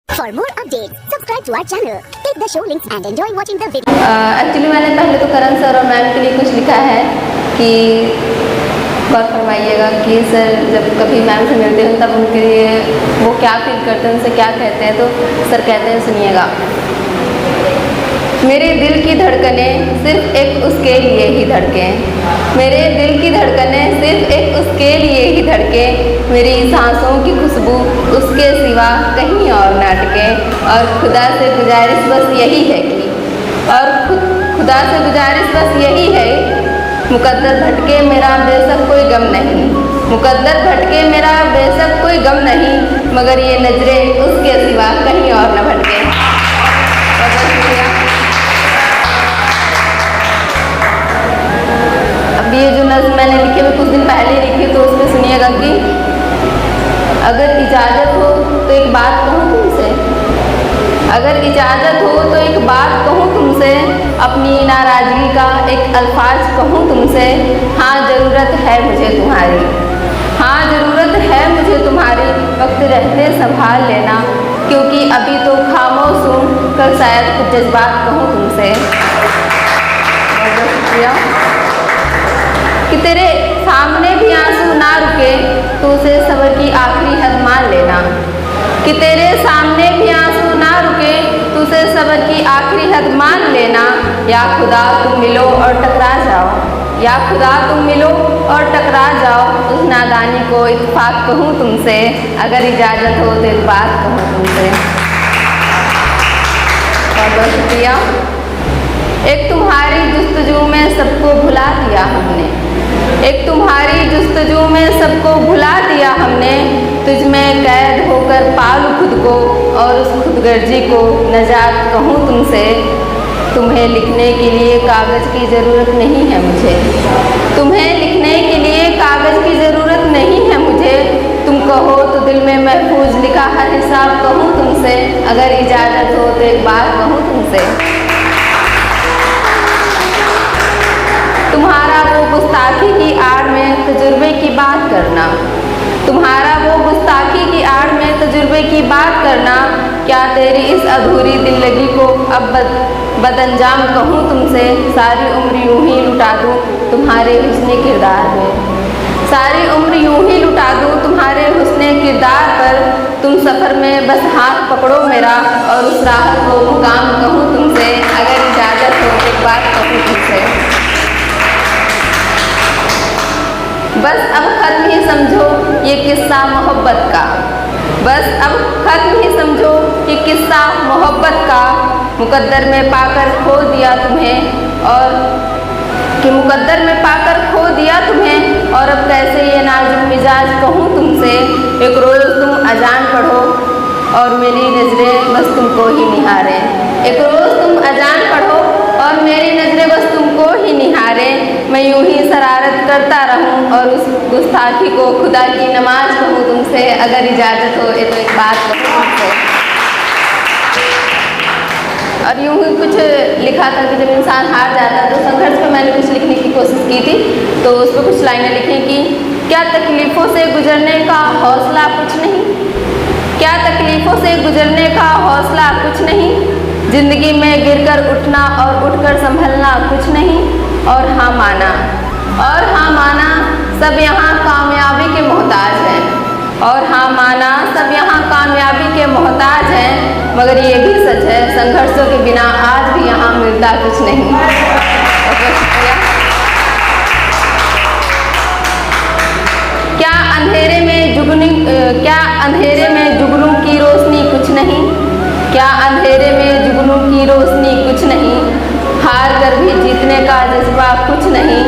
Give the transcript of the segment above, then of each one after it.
For more updates, subscribe to our channel, click the show links and enjoy watching the video. Actually मैंने पहले तो करण sir और ma'am के लिए कुछ लिखा है कि गौर फरमाइएगा कि सर जब कभी मैम से मिलते हैं तब उनके लिए वो क्या फील करते हैं, उनसे क्या कहते हैं। तो सर कहते हैं, सुनिएगा। मेरे दिल की धड़कनें सिर्फ एक उसके लिए ही धड़कें, मेरे दिल की धड़कनें सिर्फ एक उसके लिए ही धड़कें, मेरी सांसों की खुशबू उसके सिवा कहीं और ना अटकें। और खुदा से गुजारिश बस यही है कि खुदा से गुजारिश बस यही है, मुकद्दर भटके मेरा बेशक कोई गम नहीं, मुकद्दर भटके मेरा बेशक कोई गम नहीं, मगर ये नजरें उसके सिवा कहीं और न भटके। बहुत शुक्रिया। अब ये जो नज़्म मैंने लिखी है कुछ दिन पहले ही लिखी, तो उसमें सुनिएगा कि अगर इजाज़त हो तो एक बात कहूँ तुमसे, अगर इजाज़त हो तो एक बात कहूँ तुमसे, अपनी नाराज़गी का एक अल्फाज कहूँ तुमसे। हाँ ज़रूरत है मुझे तुम्हारी, हाँ ज़रूरत है मुझे तुम्हारी, वक्त रहते संभाल लेना, क्योंकि अभी तो खामोश हूँ, कल शायद कुछ जज्बात कहूँ तुमसे। बहुत शुक्रिया। कि तेरे सामने भी आंसू ना रुके तो उसे सब्र की आखिरी हद मान लेना, कि तेरे सामने भी आंसू ना रुके तो उसे सब्र की आखिरी हद मान लेना। या खुदा तुम मिलो और टकरा जाओ, या खुदा तुम मिलो और टकरा जाओ, उस नादानी को इत्तेफाक कहूँ तुमसे, अगर इजाज़त हो तो एक बात कहूँ तुमसे। बहुत बहुत शुक्रिया। एक तुम्हारी जुस्तजू में सबको भुला दिया हमने, एक तुम्हारी जुस्तजू में सबको भुला दिया हमने, तुझ में कैद होकर पालू खुद को और उस खुदगर्जी को नजात कहूँ तुमसे। तुम्हें लिखने के लिए कागज़ की ज़रूरत नहीं है मुझे, तुम्हें लिखने के लिए कागज़ की ज़रूरत नहीं है मुझे, तुम कहो तो दिल में महफूज लिखा हर हिसाब कहूँ तुमसे, अगर इजाज़त हो तो एक बात कहूँ तुमसे। तुम्हारा वो गुस्ताखी की आड़ में तजुर्बे की बात करना, तुम्हारा वो गुस्ताखी की आड़ में तजुर्बे की बात करना, क्या तेरी इस अधूरी दिल लगी को अब बदअंजाम कहूँ तुमसे। सारी उम्र यूं ही लुटा दूँ तुम्हारे हुस्ने किरदार में, सारी उम्र यूं ही लुटा दूँ तुम्हारे हुस्ने किरदार पर, तुम सफ़र में बस हाथ पकड़ो मेरा और उस राह को मुकाम कहूँ तुमसे, अगर इजाज़त हो एक बात कहूँ तुमसे। बस अब ख़त्म ही समझो ये किस्सा मोहब्बत का, बस अब ख़त्म ही समझो ये किस्सा मोहब्बत का, मुकद्दर में पाकर खो दिया तुम्हें और कि मुकद्दर में पाकर खो दिया तुम्हें, और अब कैसे ये नाजुक मिजाज कहूँ तुमसे। एक रोज़ तुम अजान पढ़ो और मेरी नज़रें बस तुमको ही निहारें, एक रोज़ तुम अजान पढ़ो और मेरी नज़रें बस तुमको ही निहारें, मैं यूं ही शरारत करता रहूं और उस गुस्ताखी को खुदा की नमाज कहूँ तुमसे, अगर इजाज़त हो ये तो एक बात कहूँ तुमसे। और यूं ही कुछ लिखा था कि जब इंसान हार जाता तो संघर्ष पे मैंने कुछ लिखने की कोशिश की थी, तो उस पर कुछ लाइनें लिखी कि क्या तकलीफ़ों से गुजरने का हौसला कुछ नहीं, क्या तकलीफ़ों से गुजरने का हौसला कुछ नहीं, ज़िंदगी में गिरकर उठना और उठकर संभलना कुछ नहीं, और हाँ माना, और हाँ माना सब यहाँ कामयाबी के मोहताज हैं, और हाँ माना सब यहाँ कामयाबी के मोहताज हैं, मगर ये भी सच है संघर्षों के बिना आज भी यहाँ मिलता कुछ नहीं। बहुत शुक्रिया। क्या अंधेरे में जुगनू की रोशनी कुछ नहीं, क्या अंधेरे में जुगनू की रोशनी कुछ नहीं, हार कर भी जीतने का जज्बा कुछ नहीं,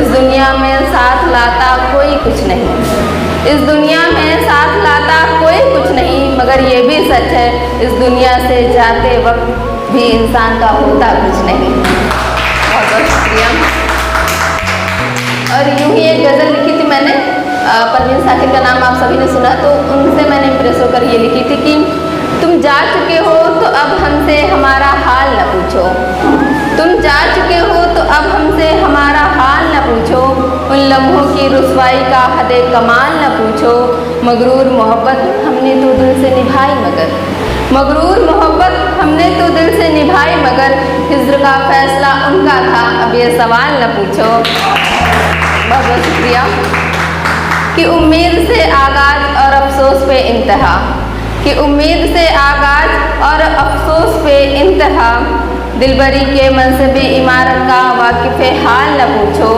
इस दुनिया में साथ लाता कोई कुछ नहीं, इस दुनिया में साथ लाता कोई कुछ नहीं, मगर ये भी सच है इस दुनिया से जाते वक्त भी इंसान का होता कुछ नहीं। बहुत बहुत शुक्रिया। और यूं ही एक गज़ल लिखी थी मैंने, परवीन साकिब का नाम आप सभी ने सुना, तो उनसे मैंने इम्प्रेस होकर ये लिखी थी कि तुम जा चुके हो तो अब हमसे हमारा हाल न पूछो, तुम जा चुके हो तो अब हमसे हमारा हाल न पूछो, उन लम्हों की रुसवाई का हदे कमाल न पूछो, मगरूर मोहब्बत हमने तो दिल से निभाई मगर, मगरूर मोहब्बत हमने तो दिल से निभाई, मगर हिज्र का फैसला उनका था, अब ये सवाल न पूछो। बहुत बहुत शुक्रिया। कि उम्मीद से आगाज और अफसोस पे इंतहा, कि उम्मीद से आगाज और अफसोस पे इंतहा, दिलबरी के मनसबी इमारत का वाकिफ़े हाल न पूछो।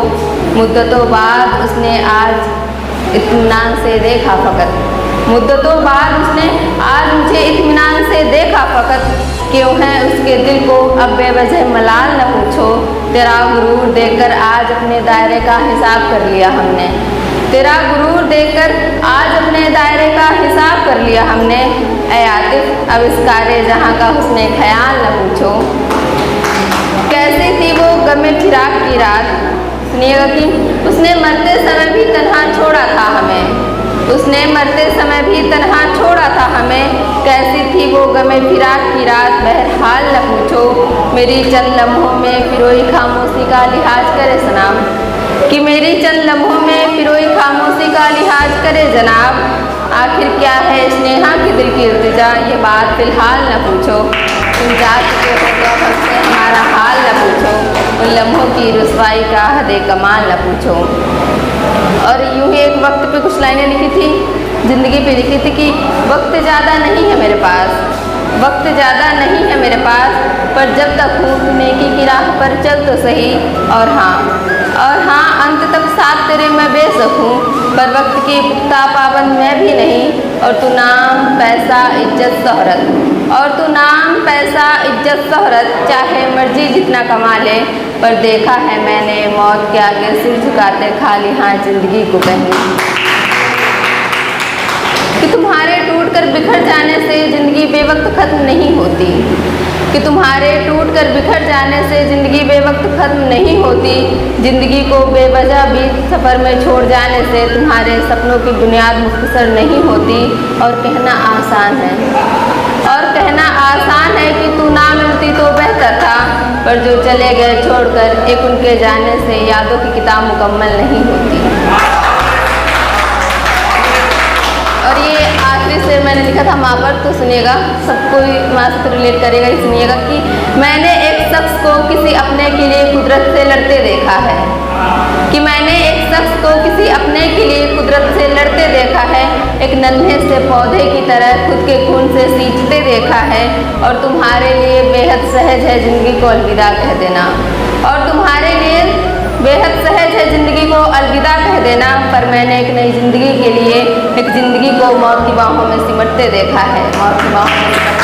मुद्दतों बाद उसने आज इत्मीनान से देखा फ़कत, मुद्दतों बाद उसने आज मुझे इत्मीनान से देखा फ़कत, क्यों है उसके दिल को अब बेवजह मलाल न पूछो। तेरा गुरूर देखकर आज अपने दायरे का हिसाब कर लिया हमने, तेरा गुरूर देखकर आज अपने दायरे का हिसाब कर लिया हमने। ऐ आतिफ अब इस कारे जहाँ का हुस्ने ख्याल न पूछो। कैसी थी वो गमे फिराक की रात, सुनिएगा कि उसने मरते समय भी तन्हा छोड़ा था हमें, उसने मरते समय भी तन्हा छोड़ा था हमें। कैसी थी वो गमे फिराक की रात, बहरहाल न पूछो। मेरी चंद लम्हों में फिरोई खामोशी का लिहाज करे सनाम, कि मेरी चंद लम्हों में फिरोई खामोशी का लिहाज करे जनाब। आखिर क्या है स्नेहा की दिल की इल्तिजा, ये बात फ़िलहाल न पूछो। तुम जा चुके हो तो हमसे हमारा हाल न पूछो, उन लम्हों की रुसवाई का हदे कमाल न पूछो। और यूँ ही एक वक्त पे कुछ लाइनें लिखी थी, ज़िंदगी पे लिखी थी कि वक्त ज़्यादा नहीं है मेरे पास, वक्त ज़्यादा नहीं है मेरे पास, पर जब तक हूँ तू नेकी की राह पर चल तो सही। और हाँ अंत तक साथ तेरे मैं बेसक हूँ, पर वक्त की पुख्ता पाबंद मैं भी नहीं। और तू नाम पैसा इज्जत शोहरत, और तू नाम पैसा इज्जत शोहरत, चाहे मर्जी जितना कमा ले, पर देखा है मैंने मौत के आगे सिर झुकाते खाली हाथ ज़िंदगी को कहीं। कि तुम्हारे टूटकर बिखर जाने से ज़िंदगी बेवक्त ख़त्म नहीं होती, कि तुम्हारे टूटकर बिखर जाने से ज़िंदगी बेवक्त ख़त्म नहीं होती। ज़िंदगी को बेवजह बीच सफ़र में छोड़ जाने से तुम्हारे सपनों की बुनियाद मुख्तसर नहीं होती। और कहना आसान है, और कहना आसान है कि तू ना मिलती तो बेहतर था, पर जो चले गए छोड़कर एक उनके जाने से यादों की किताब मुकम्मल नहीं होती। और ये आखिरी शेर मैंने लिखा था माँ पर, तो सुनिएगा, सबको माँ से रिलेट करेगा ही। सुनिएगा कि मैंने एक शख्स को किसी अपने के लिए कुदरत से लड़ते देखा है, कि मैंने एक शख्स को किसी अपने के लिए कुदरत से लड़ते देखा है, एक नन्हे से पौधे की तरह खुद के खून से सींचते देखा है। और तुम्हारे लिए बेहद सहज है ज़िंदगी को अलविदा कह देना, और तुम्हारे लिए बेहद सहज है ज़िंदगी को अलविदा कह देना, पर मैंने एक नई ज़िंदगी के लिए एक ज़िंदगी को मौत की बाहों में सिमटते देखा है, मौत की बाहों में।